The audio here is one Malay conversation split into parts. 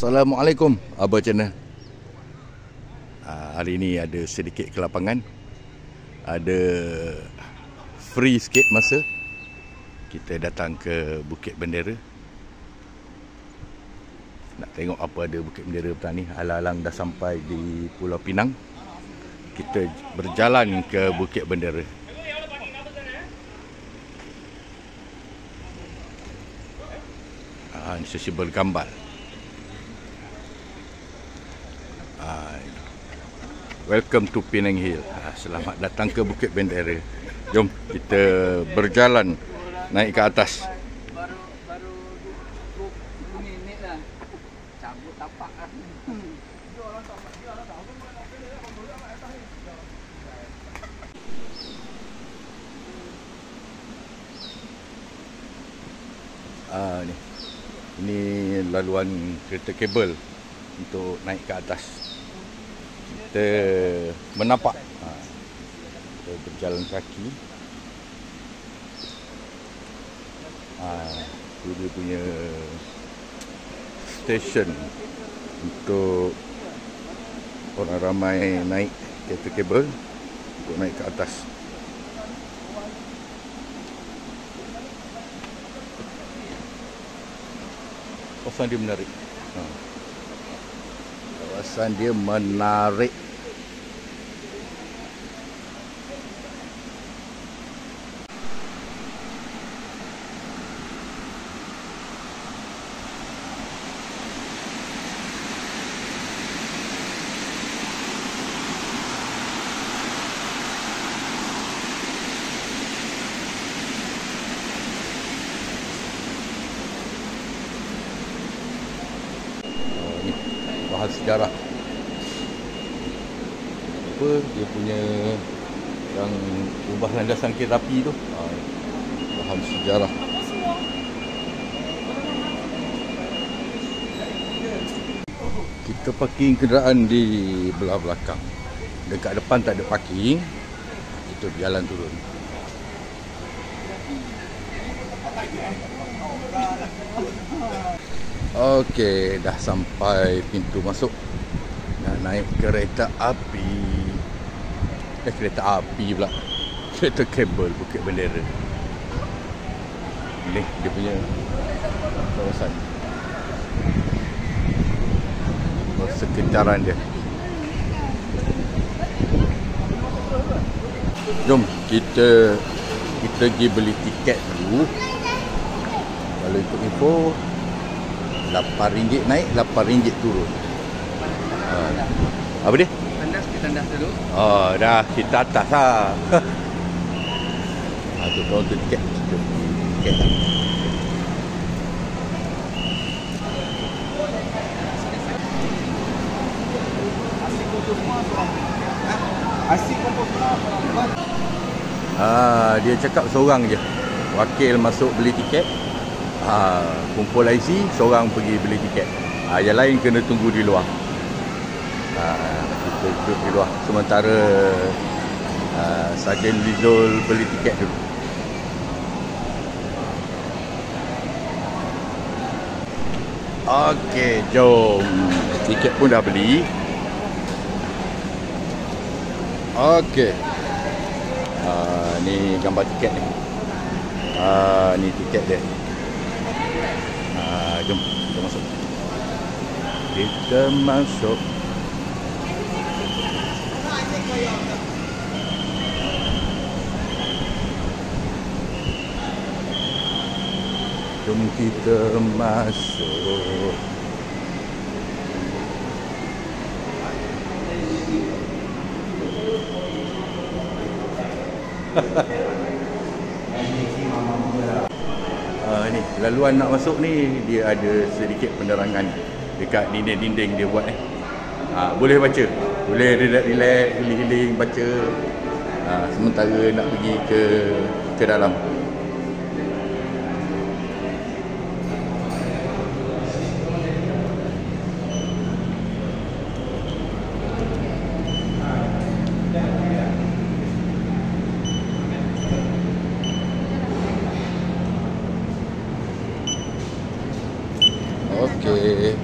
Assalamualaikum, Abah Channel. Hari ini ada sedikit kelapangan, ada free sikit masa. Kita datang ke Bukit Bendera. Nak tengok apa ada Bukit Bendera petang ni. Alang-alang dah sampai di Pulau Pinang. Kita berjalan ke Bukit Bendera. Ini sesi bergambar. Welcome to Penang Hill. Selamat datang ke Bukit Bendera. Jom kita berjalan naik ke atas. Baru 20 minit lah. Cabut tapak lah. Ini laluan kereta kabel untuk naik ke atas. Kita menapak, kita berjalan kaki. Itu dia punya stesen untuk orang ramai naik kereta kabel untuk naik ke atas. Kawasan dia menarik. Kawasan dia menarik. Bahan sejarah. Apa dia punya yang ubah landasan kereta api tu, bahan sejarah. Kita parking kenderaan di belah belakang. Dekat depan tak ada parking. Kita berjalan turun. Okey, dah sampai pintu masuk. Nak naik kereta api. Kereta api pula. Kereta kabel Bukit Bendera. Ini dia punya kawasan. Sekitaran dia. Jom kita pergi beli tiket dulu. Kalau ikut info RM8 naik, RM8 turun. Apa dia? Tandas, kita tandas dulu. Oh, dah kita atas lah. Tu kaunter tiket. Tiket. Asyik kumpul semua. Dia cakap seorang je. Wakil masuk beli tiket. Kumpul IC, seorang pergi beli tiket. Yang lain kena tunggu di luar. Kita duduk di luar. Sementara Sarjan Lizul beli tiket dulu. Okey, jom. Tiket pun dah beli. Okey. Ni gambar tiket ni. Ni tiket dia. Jom kita masuk. Kita masuk. Jom kita masuk. Ni laluan nak masuk ni dia ada sedikit penerangan dekat dinding-dinding dia buat boleh baca, boleh relax, keliling baca sementara nak pergi ke dalam. Okey.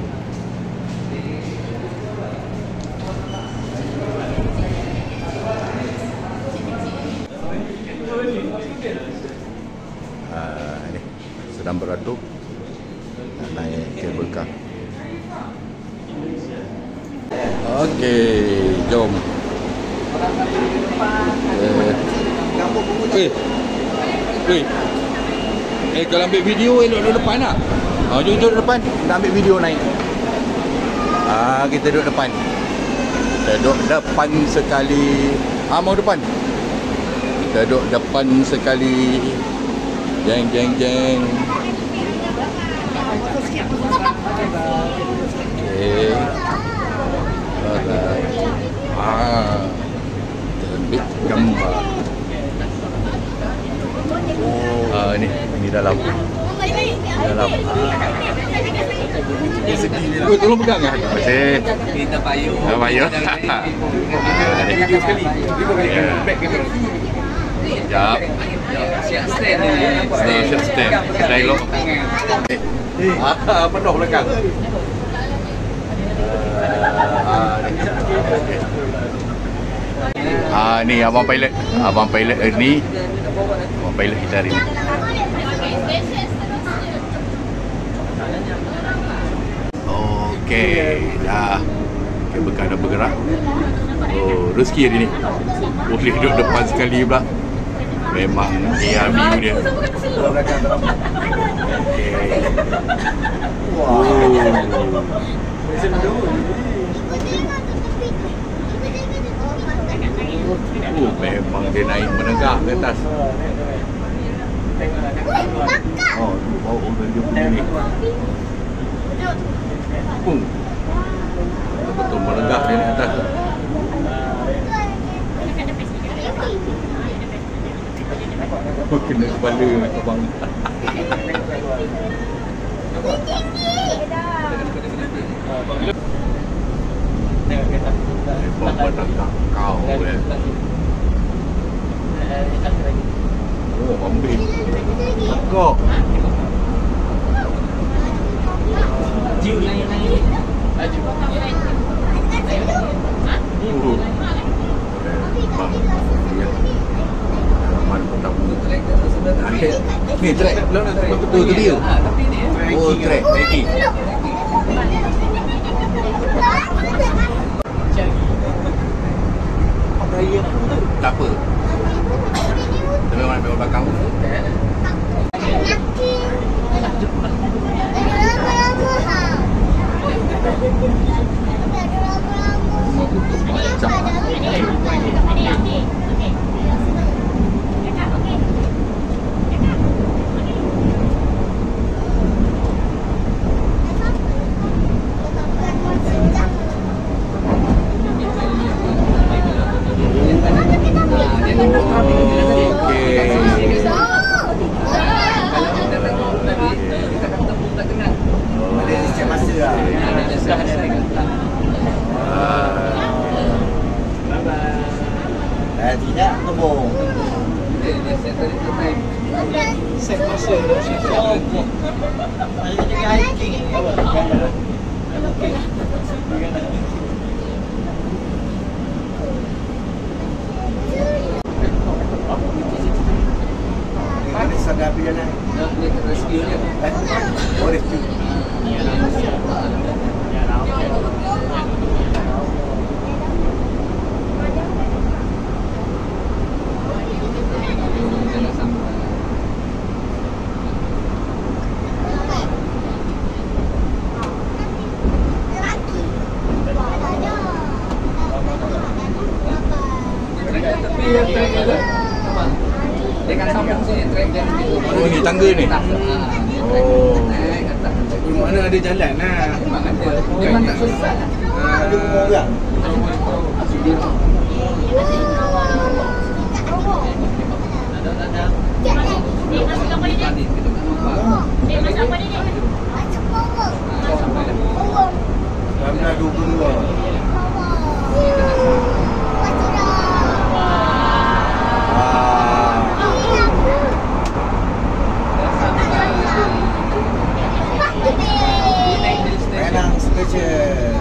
sedang beratur nak naik kabel kar. Okey, jom. Kalau ambil video elok duduk depan lah. Jom duduk depan, kita ambil video naik. Kita duduk depan. Kita duduk depan sekali. Mau depan. Kita duduk depan sekali. Jeng jeng jeng. Okey. Ambil gambar. Ini dalam. Dalam. Tolong pegang ya. Terima kasih. Kita payung. Payung. Sekejap. Siap stand ni. Siap stand. Dialog. Penuh belakang. Ni abang pilot. Abang pilot ni. Abang pilot kita hari ni. Okey, dah. Kabel kar dah bergerak. Rezeki hari ni. Boleh duduk depan sekali pula. Memang ARMU dia. Memang dia naik menegak ke atas. Bau dia punya ni. Betul menegak dia naik atas. Kena kepala abang. Memang menegak kau ya. Ambil. Kok. Jiu naik. Laju. Ramai pertama. Ni track. Betul tu dia. Oh, track. Lagi. Tak apa. Tapi orang ambil belakang. Tidak kebong. Set masa hiking. Ada sadar bila naik. Rescue dia. Rescue. Dia kan sambung sini trek dan Oh, ni tangga ni. Oh. Mana ada jalan lah. Memang tak susah. Ada orang. Ramlah 22. Penang special.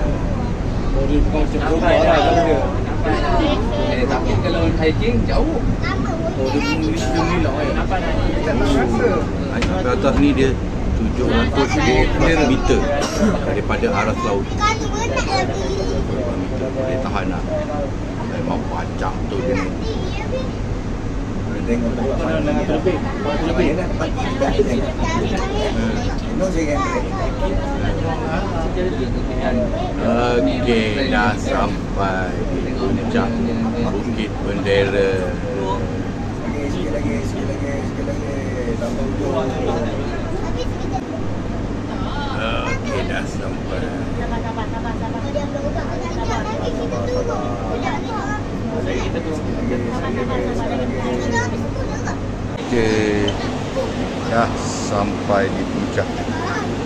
Boleh bukan macam berubah lah kalau dia. Tapi kalau hiking jauh. Dia Sampai atas ni dia 712 meter daripada aras laut. Boleh tahan lah. Memang pacak tu dia ni. tengok tempat mana lebih. Okey, dah sampai di puncak Bukit Bendera. Sikit lagi. Tambah ujung. Okey, dah sampai. Okey, dah sampai di puncak.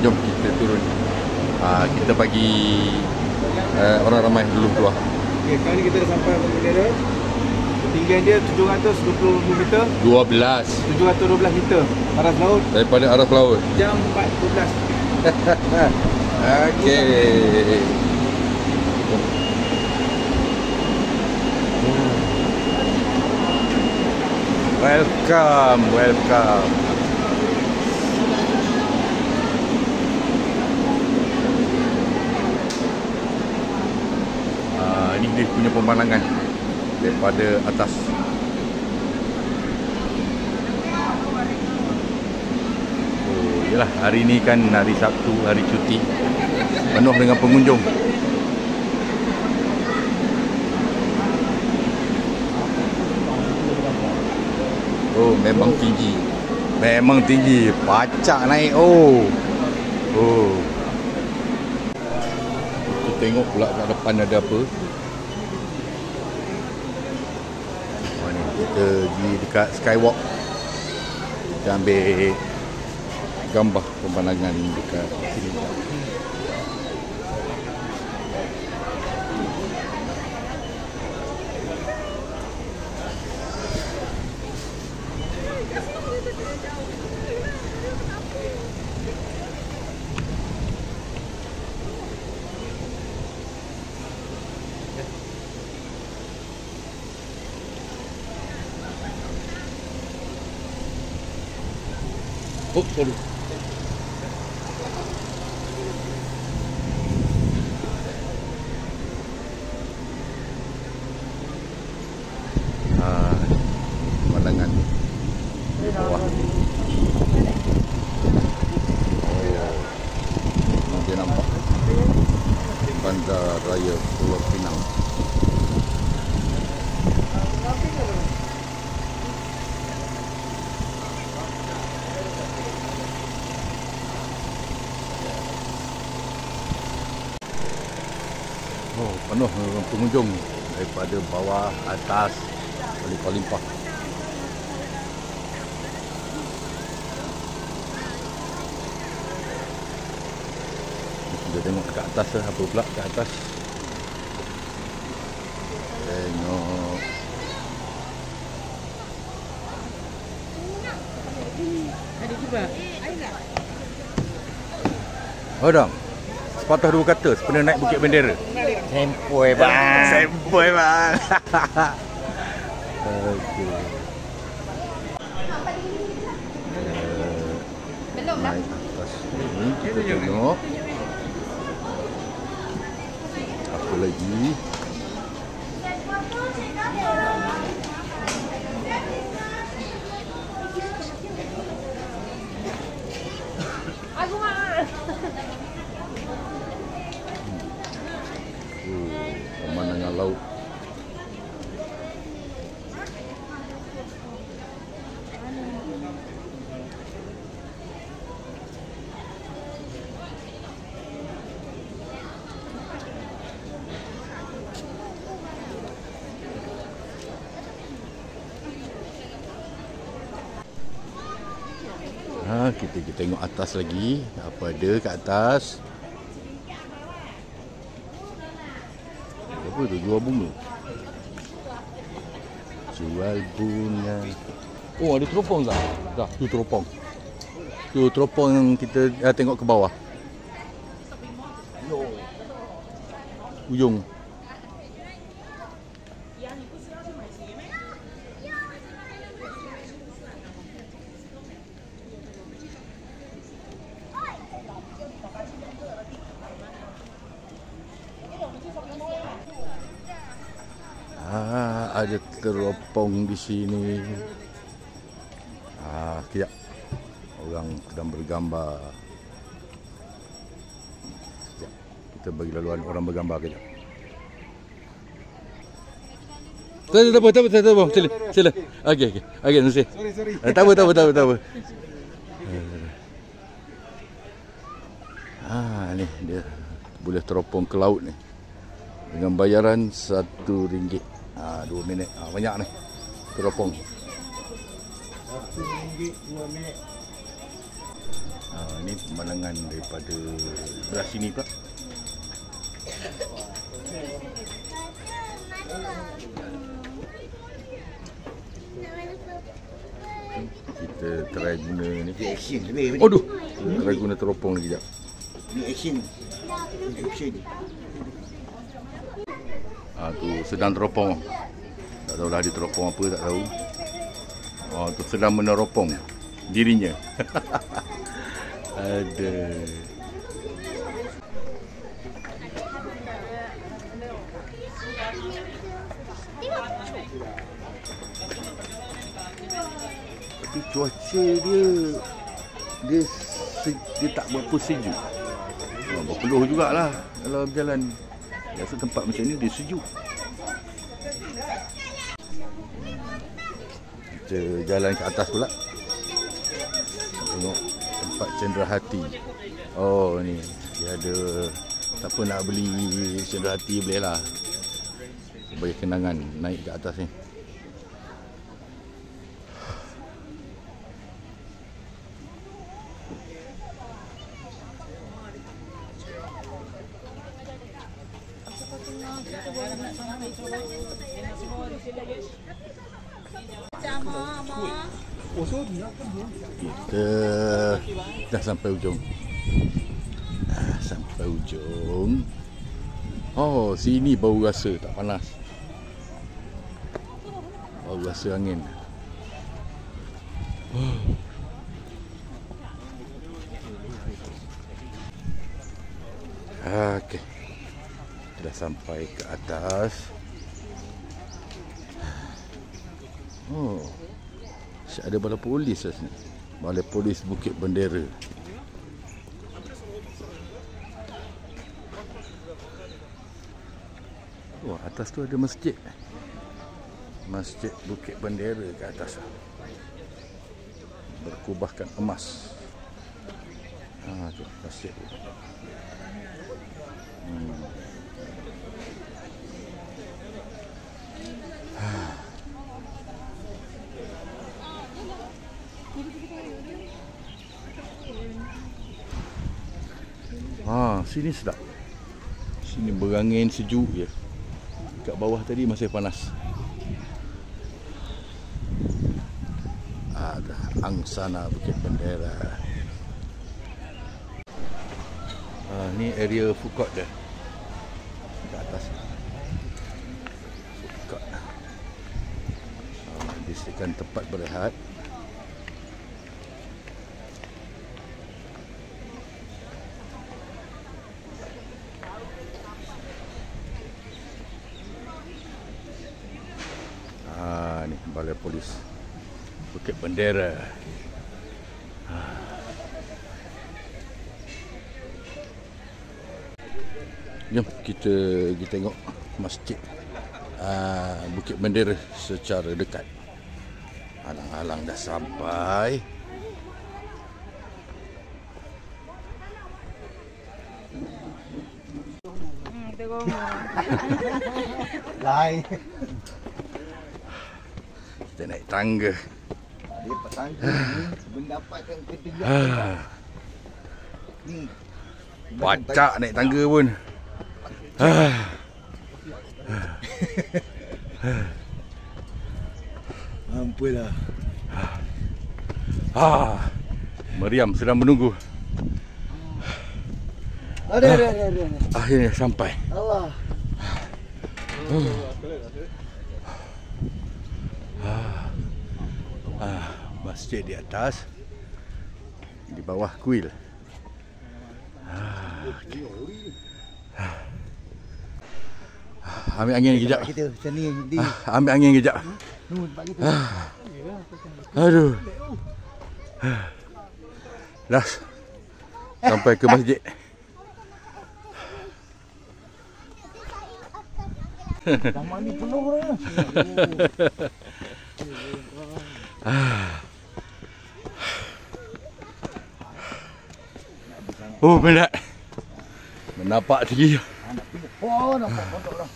Jom kita turun. Kita bagi orang ramai dulu keluar. Okey, sekarang ni kita dah sampai Bukit Bendera. Ketinggian dia 720 meter. 712 meter aras laut. Daripada aras laut. Jam 4.12. Okey. Welcome. Ini dia punya pemandangan daripada atas. Yalah, hari ni kan hari Sabtu, hari cuti, penuh dengan pengunjung. Oh, memang tinggi, pacak naik. Oh. Kita tengok pula kat depan ada apa. Ni kita pergi dekat skywalk. Kita ambil gambar pemandangan dekat sini. Oh, sorry. Pemandangan di bawah. Nanti nampak Bandar Raya Pulau Pinang. Penuh dengan pengunjung daripada bawah, atas, berlimpah-limpah. Kita tengok kat atas lah, apa pula kat atas. Tengok. Ada juga. Adam, sepatah dua kata sebenarnya naik Bukit Bendera. Sempoi bang. Okey. Naik atas ni kita tengok. Apa lagi? Pemandangan laut. Kita tengok atas lagi. Apa ada kat atas? Apa tu? Jual bunga. Oh, ada teropong tak? Dah, tu teropong. Tu teropong yang kita tengok ke bawah. Ujung. ada teropong di sini. Kejap. Orang sedang bergambar. Kejap. Kita bagi laluan orang bergambar kejap. Tak apa. Sila. Okey. Terima kasih. Sorry. Tak apa. Ni dia boleh teropong ke laut ni. Dengan bayaran RM1. 2 minit. Banyak ni. Teropong. RM1 2 minit. Ini pemandangan daripada belah sini pula. Kita try guna ni. Action lebih. Aduh. Try guna teropong ni kejap. Ni action. Tu sedang teropong. Tak tahulah dia teropong apa, tak tahu. Tu sedang meneropong dirinya. Ada. Tapi cuaca dia tak berapa sejuk. Berpeluh jugalah kalau berjalan. Biasa tempat macam ni dia sejuk. Kita jalan ke atas pula. Tengok tempat cenderahati. Ni dia ada. Siapa nak beli cenderahati boleh lah. Sebagai kenangan naik ke atas ni. Kita dah sampai ujung. Sini bau rasa tak panas. Bau rasa angin. Okey. Dah sampai ke atas. Ada balai polis kat sini. Balai polis Bukit Bendera. Atas tu ada masjid. Masjid Bukit Bendera ke atas. Berkubahkan emas. Tu masjid tu. Sini sedap. Sini berangin sejuk je. Kat bawah tadi masih panas. Ada angsana Bukit Bendera. Ni area food court dia. Kat atas. Food court. Disediakan tempat berehat. Ni balai polis Bukit Bendera. Jom kita pergi tengok masjid Bukit Bendera secara dekat. Alang-alang dah sampai. Lai. Kita naik tangga. Dia petangga ni mendapatkan ketegangan. Ni Pacak naik tangga pun. Ampunlah. Meriam sedang menunggu. Ada. Akhirnya sampai. Allah. Masjid di atas, di bawah kuil. Ambil angin kejap. Kita macam ni. Di. Ambil angin kejap. Tempat kita. Aduh. Dah. Sampai ke masjid. Taman ni penuh dah. Oh, penat. Menapak tinggi. Oh, nampak pondok dah.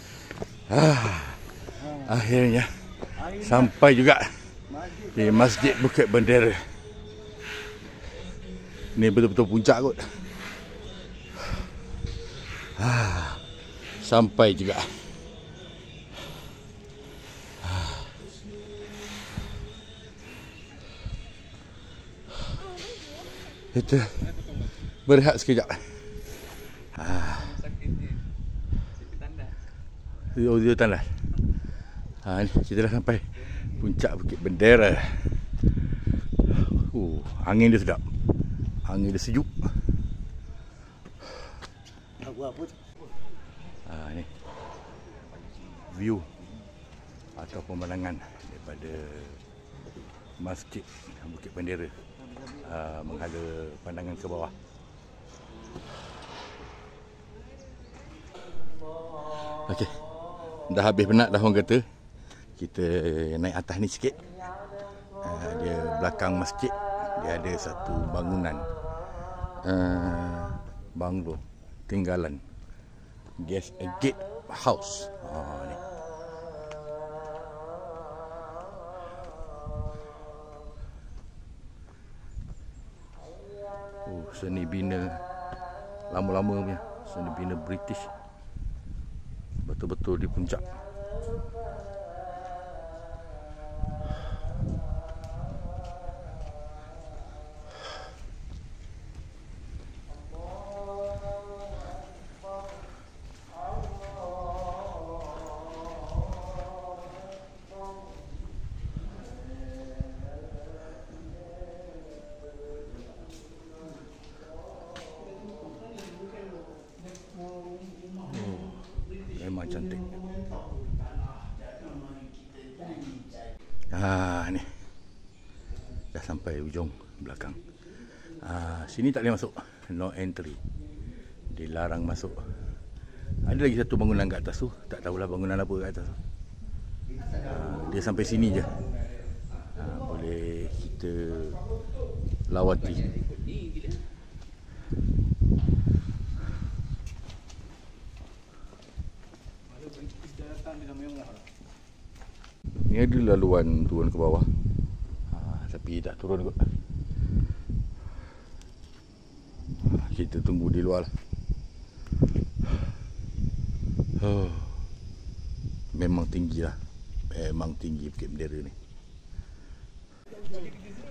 Akhirnya sampai juga di Masjid Bukit Bendera. Ni betul-betul puncak kot. Sampai juga. Kita berehat sekejap. Dia tandas. Ni kita dah sampai puncak Bukit Bendera. Angin dia sedap. Angin dia sejuk. Apa? Ni view atau pemandangan daripada Masjid Bukit Bendera, menghadap pandangan ke bawah. Okey, dah habis penat dah orang kata. Kita naik atas ni sikit. Dia belakang masjid, dia ada satu bangunan, banglo tinggalan, gate house. Ni. Seni bina lama-lama punya, seni bina British. Betul-betul di puncak. Memang cantik. Ni dah sampai ujung belakang. Sini tak boleh masuk, no entry, dilarang masuk. Ada lagi satu bangunan kat atas tu, tak tahulah bangunan apa kat atas tu. Dia sampai sini je. Boleh kita lawati. Ni ada laluan turun ke bawah, tapi tak turun kot. Kita tunggu di luar lah. Memang tinggi lah. Memang tinggi Bukit Bendera ni.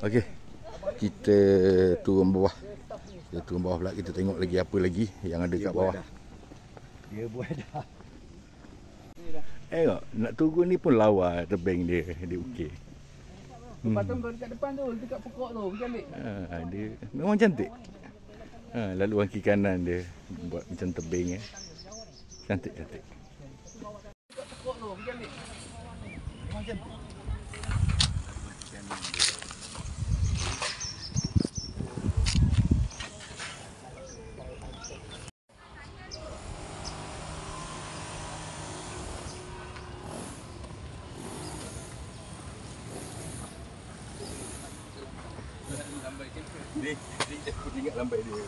Okey, kita turun bawah. Kita turun bawah pula, kita tengok lagi apa lagi yang ada kat bawah. Dia buat dah. Tengok, nak turun ni pun lawa tebing dia okey. Patung tu dekat depan tu, dekat pokok tu, berjalik. Dia memang cantik. Laluan kiri kanan dia buat macam tebing . Cantik-cantik. Dekat pokok tu, berjalik. Memang cantik. Dia aku ingat lambat dia.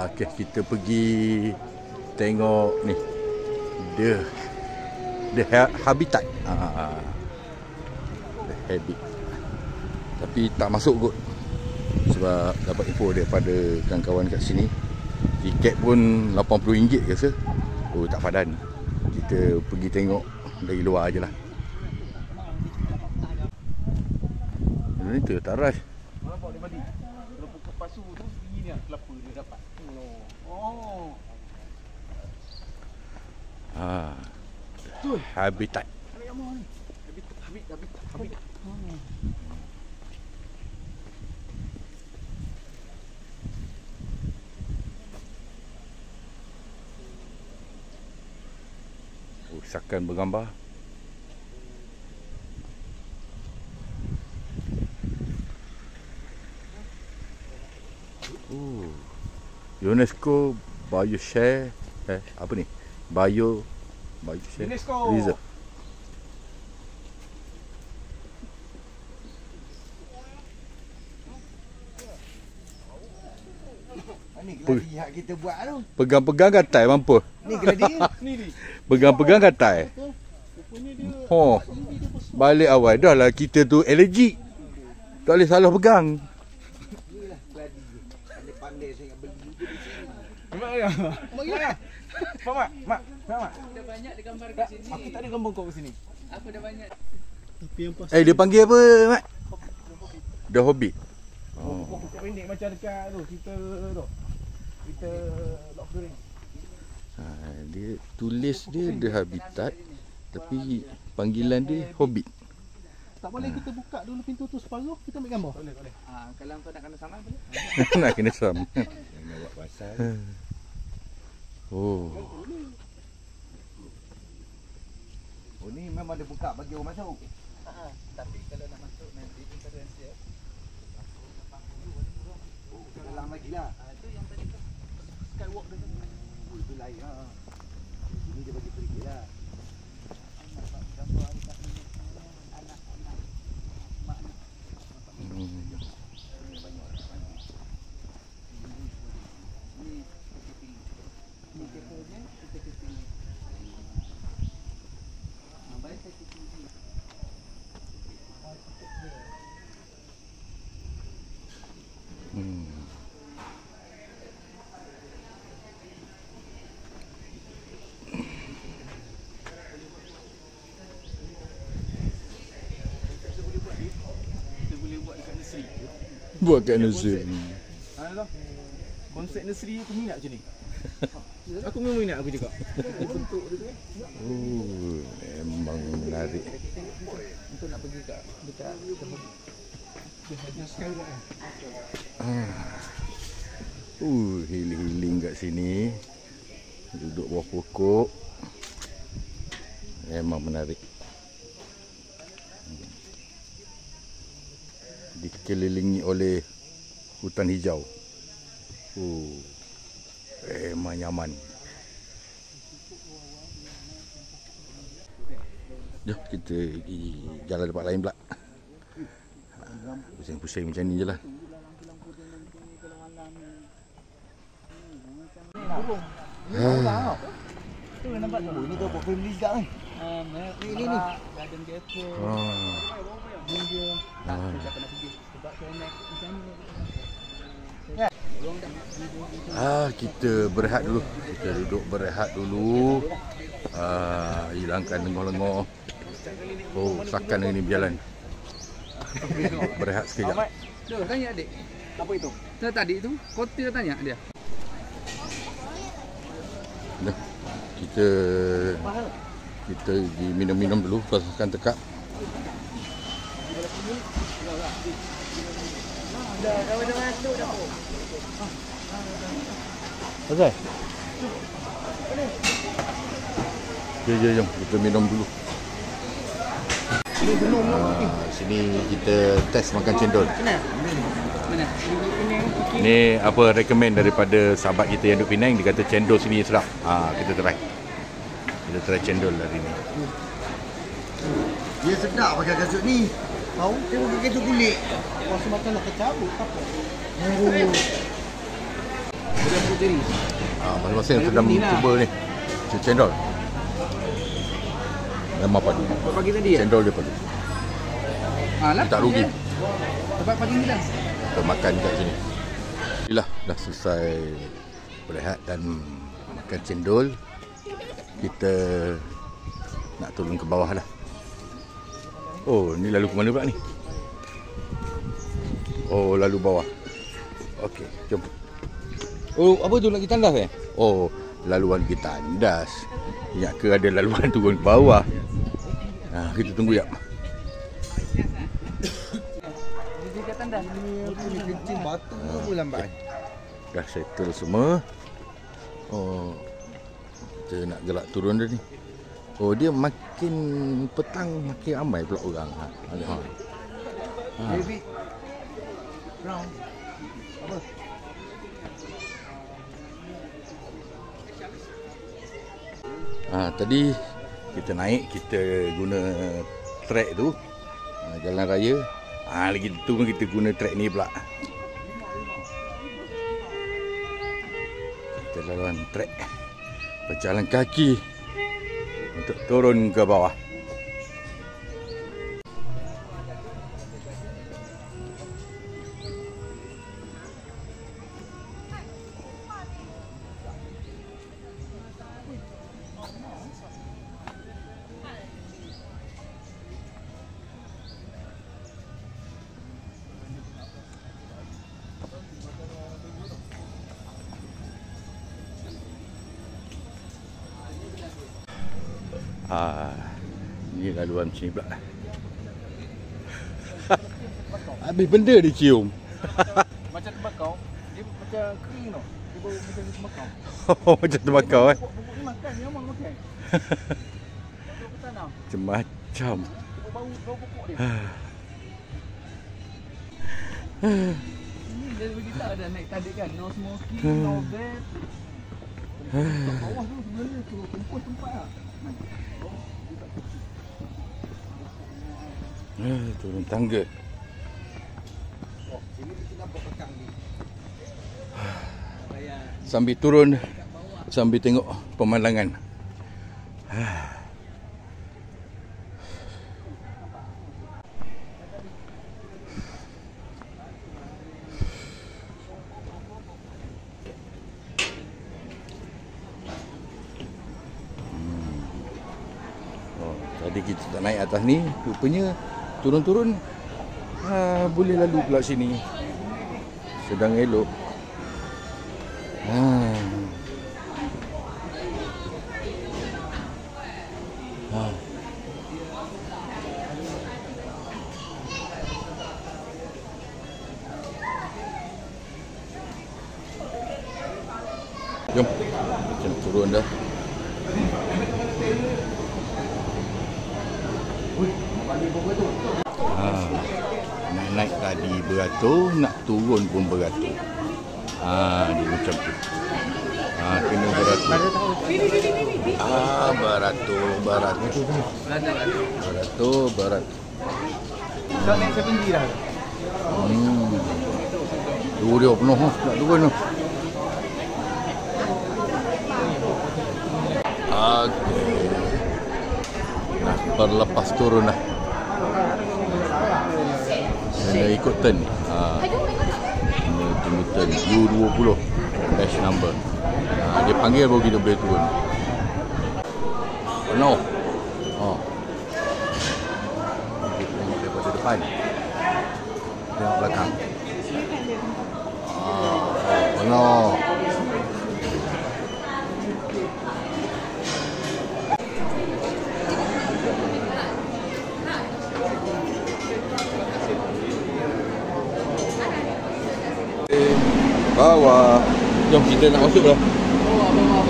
Okey, kita pergi tengok ni. The habitat. The habit. Tapi tak masuk kot. Sebab dapat info daripada kawan-kawan kat sini, tiket pun RM80 ke rasa. Tak padan. Kita pergi tengok dari luar je lah. Ini tu tak rush. Nampak dia mandi. Kalau pokok pasu tu tinggi ni. Ni lah kelapa dia dapat. Oh. Habitat. Ambil gambar ni. Habit. Usahakan bergambar. UNESCO Bioshare apa ni? Bioshare UNESCO. Reserve. Ni geladi hak kita buat tu. Pegang-pegang katai mampu. Ni geladi. Ni. Pegang-pegang katai. Rupanya dia. Oh. Balik awal dah lah kita tu allergic. Tak boleh salah pegang. Inilah geladi. Pandai-pandai saya nak beli juga di sini. Mak ya. Mak. Dah banyak dia gambar kat sini. Aku tak ada gambar kau kat sini. Aku dah banyak. Tapi yang pas Dia panggil apa, Mat? The Hobbit. pokok pendek macam dekat tu kita tu. Kita Lord of the Rings. Dia tulis dia The Habitat, tapi panggilan dia Hobbit. Tak boleh kita buka dulu pintu tu separuh, kita ambil gambar. Boleh. Kalau kau nak kena saman boleh. Nak kena sam. Nak buat pasal. Oh. Oh ni memang dia buka bagi orang masuk. Tapi kalau nak masuk nanti interference dia. Oh, dalam lagi lah. Itu yang tadi tu skywalk dia tu. Oh, itu lain lah. Ini dia bagi pergi lah. Gambar dekat ni anak mak ni. Ni kekonya kita ke sini. Baik saya ke sini. Kita boleh buat dekat nursery. Buat kat nursery. Tu. Konsep nursery aku minat macam ni. Aku memang minat aku cakap. Bentuk dia tu. Oh, memang menarik. Untuk nak pergi kat dekat Healing-healing kat sini. Duduk bawah pokok. Memang menarik. Dikelilingi oleh hutan hijau. Memang nyaman. Jom kita pergi jalan tempat lain pula. Pusing-pusing macam ni je lah. tu nampak tu. Oh ini kau buat family juga ni. Ni garden gecko. Dia tak pernah pergi sebab saya naik macam ni. Kita berehat dulu. Kita duduk berehat dulu. Hilangkan lengoh-lengoh. Oh, sakan ni berjalan. Berehat sekejap. Tu tanya adik. Apa itu? Tadi tu kota tanya dia. Dah. Kita pergi minum-minum dulu. Pasangkan tekak. Dah masuk dah. Okey. Jom kita minum dulu. Sini kita test makan cendol. Mana? Ni apa recommend daripada sahabat kita yang duduk Penang. Dia kata cendol sini sedap. Kita try cendol hari ni. Dia sedap pakai kasut ni. Tahu? Dia pakai kasut kulit. Masa makan nak kecabut apa? Sudah berdiri. Masing-masing sedang cuba ni. Cendol. Memang padu. Pagi tadi ya? Cendol dia padu. Lah. Tak rugi. Sebab pagi ni dah. Kita makan kat sini. Inilah dah selesai berehat dan makan cendol. Kita nak turun ke bawah lah. Oh, ni lalu ke mana pula ni? Oh, lalu bawah. Okey, jom. Oh, apa tu nak pergi tandas Oh, laluan pergi tandas. Ingat ke ada laluan turun ke bawah. Kita tunggu jap. Dia kat tandas. Ni kencing batu pun lambat. Dah settle semua. Oh, kita nak gerak turun dah ni. Oh, dia makin petang makin ramai pula orang. Baby. Brown. Apa? Tadi kita naik, kita guna trek tu, jalan raya. Lagi tu kita guna trek ni pula. Kita laluan trek berjalan kaki untuk turun ke bawah. Ni laluan macam ni pula. Habis benda dicium. Macam tembakau. Dia macam kering tau. Dia bau macam tembakau. Macam tembakau Dia makan, dia memang makan. Dia tanam. Macam-macam. Bau pokok dia. Ini dia bagi tak ada naik tadi kan. No smoking, no vape. Bawah tu sebenarnya tu tempus tempat lah. Turun tangga. Sambil turun, sambil tengok pemandangan. Tadi kita tak naik atas ni, rupanya turun-turun boleh lalu pula sini. Sedang elok. Jom, kita nak turun dah. Nak naik tadi beratur, nak turun pun beratur. Dia macam tu. Kena beratur. Beratur. Tak naik 7G dah. Dia penuh nak turun tu. Okey. Nah, berlepas turun dah. Kena ikut turn. Kena tunggu turn U20 dash number. Dia panggil baru kita boleh turun. Penuh. Tengok daripada depan. Tengok belakang. Penuh. Bawah. Jom kita nak masuk dah.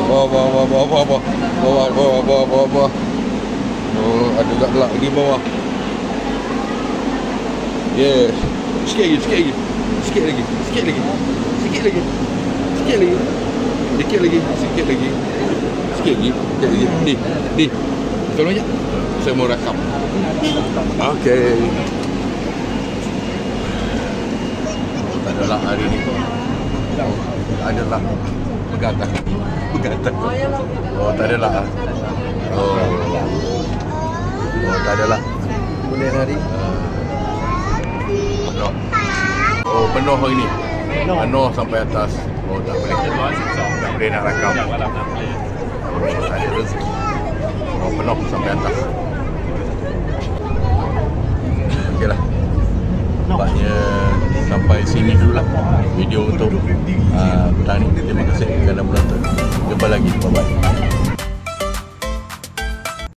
Bawah. Oh, ada gelak di bawah. Yes. Sikit lagi. Di. Tolong je. Saya mau rakam. Okey. Tak adalah hari ni. Adalah begatang. Oh, tak adalah. Tak adalah. Boleh hari. Penuh. Oh, penuh hari ni. Penuh sampai atas. Oh, tak boleh. Tak boleh nak rakam. Tak ada rezeki. Oh, penuh sampai atas. Okeylah. Nampaknya sampai sini dulu lah video untuk petang ni. Terima kasih kerana menonton. Jumpa lagi. Bye bye.